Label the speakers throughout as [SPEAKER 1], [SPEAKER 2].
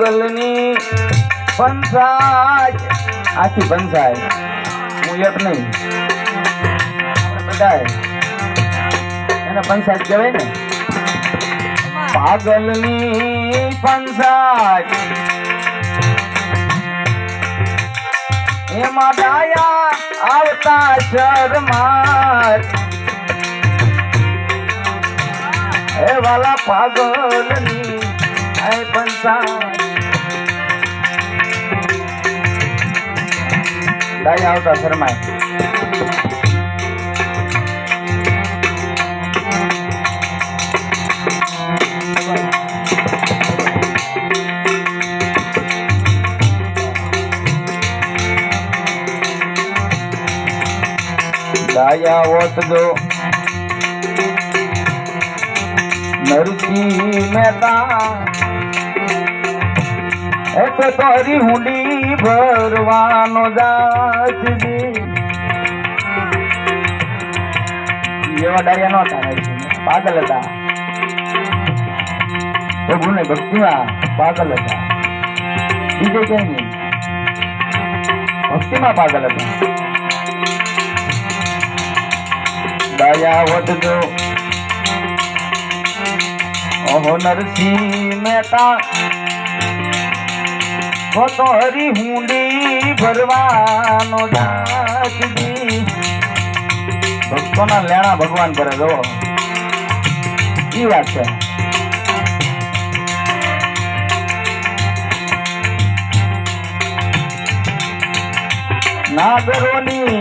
[SPEAKER 1] પાગલની પંચાય આખી પંચાય હું એક નહીં બધા એને પંચાયત કહેવાય ને પાગલની પંચાય એમાં ડાયા આવતા શરમાર એ વાલા પાગલની પંચાય ડાયા આવતા શરમાય ડાયા હોત જો નરસિંહ મહેતા એ તો તારી હુંડી ભરવાનો જાતજી એવા ડાયા નહોતા પાગલ હતા પ્રભુને ભક્તિમાં પાગલ હતા બીજે ક્યાંય નહીં ભક્તિમાં પાગલ હતા ડાયા વધજો ઓહો નરસિંહ મહેતા તો હરી હુંડી ભરવાનો જાતજી ભક્તોના લેણા ભગવાન કરે જો ઈ વાત છે નાગરોની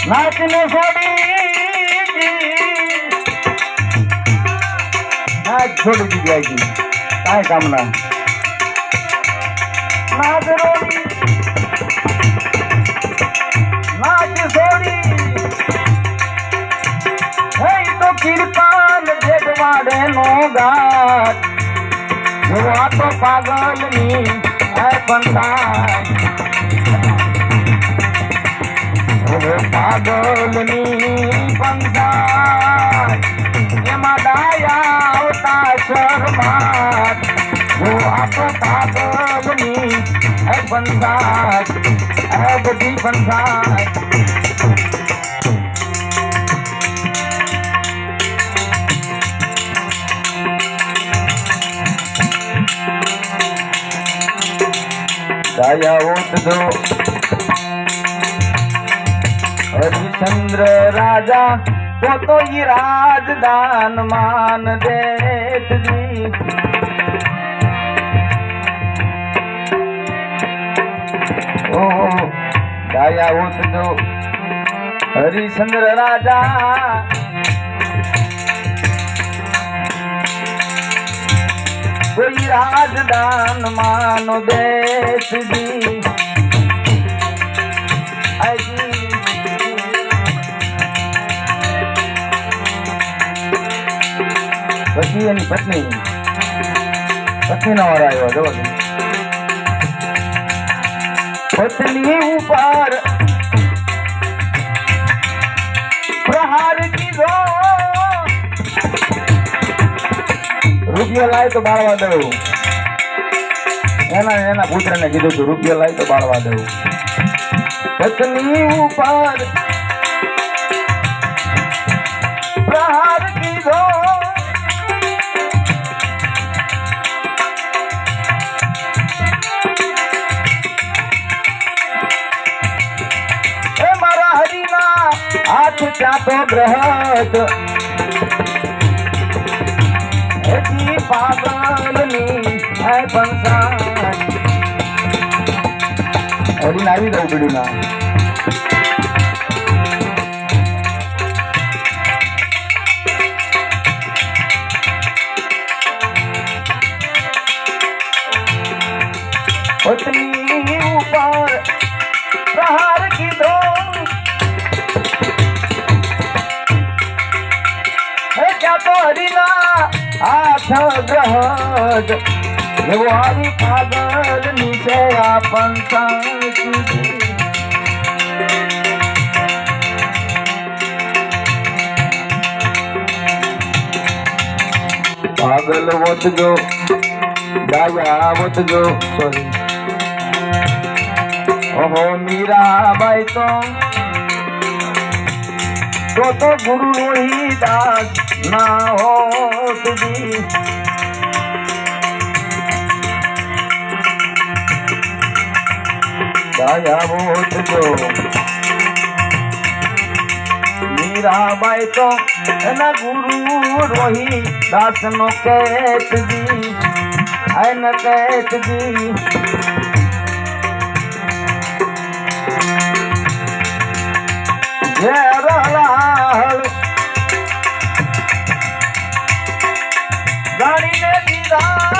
[SPEAKER 1] નાચને છોડી નાચ છોડી દીધી આજી કાંઈ કામના નાગરોની નાચ છોડી હે તો કીર્તન જેઠવાડે નો ગાત જો આ તો પાગલની પંચાય પાગલની પંચાય એમાં ડાયા આવતા શરમાત જો આ પાગલની પંચાય બધી પંચાય ડાયા હોત જો હરિશ્ચંદ્ર રાજા તો ઈ રાજદાન માન દેતજી ઓ ડાયા હોત જો હરિશ્ચંદ્ર રાજા કોઈ રાજદાન માનો દેતજી પછી એની પત્ની નો વાર આવ્યો જો પત્ની ઉપર પ્રહાર કીધો રૂપિયો લાય તો બાળવા દઉં એના પુત્રને કીધું તું રૂપિયો લાય તો બાળવા દઉં પત્ની ઉપર પ્રહાર કીધો હાથ ત્યાં તો ગ્રહત એથી પાગલની પંચાય હરીને આવી દઉં પીડીમાં પત્ની ઉપર પ્રહાર કીધો તો હરીના હાથ ગ્રહદ એવો આવી પાગલ નીચે આ પંચાય પાગલ વધજો ગાયા વધજો સોરી ઓહો મીરાબાઈ તો ગુરુ રોહિદાસ ના હોત જી ગાયા વધજો મીરાબાઈ તો એના ગુરુ રોહિદાસ નો કેત જી આયન કેત જી જેરલાલ જાણીને દીધા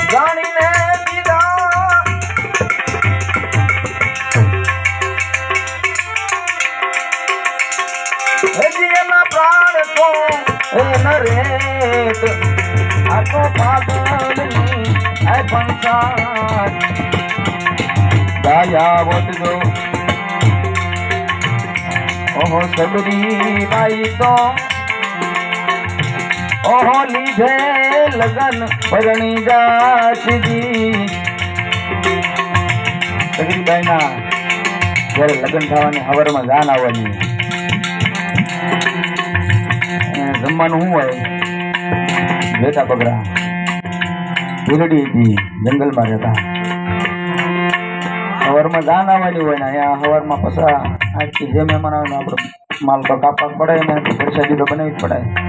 [SPEAKER 1] જાણીને દીધા હજી એના પ્રાણ તો એન રેત આ તો પાગલની આ પંચાત ગાયા વધજો ઓહો સબરી બાઈ તો ઓહો લીધે લગન પરણી જાતજી સગરીબાઈના જ્યારે લગન થવાની હવારમાં જાન આવવાની જમવાનું શું હોય બેટા બગડા ભીરડી હતી જંગલમાં રહેતા હવારમાં જાન આવવાની હોય ને અહીંયા હવારમાં પસા આજથી જે મહેમાન આવે ને આપણે માલ તો કાપવા પડે ને પ્રસાદી તો બનાવવી જ પડે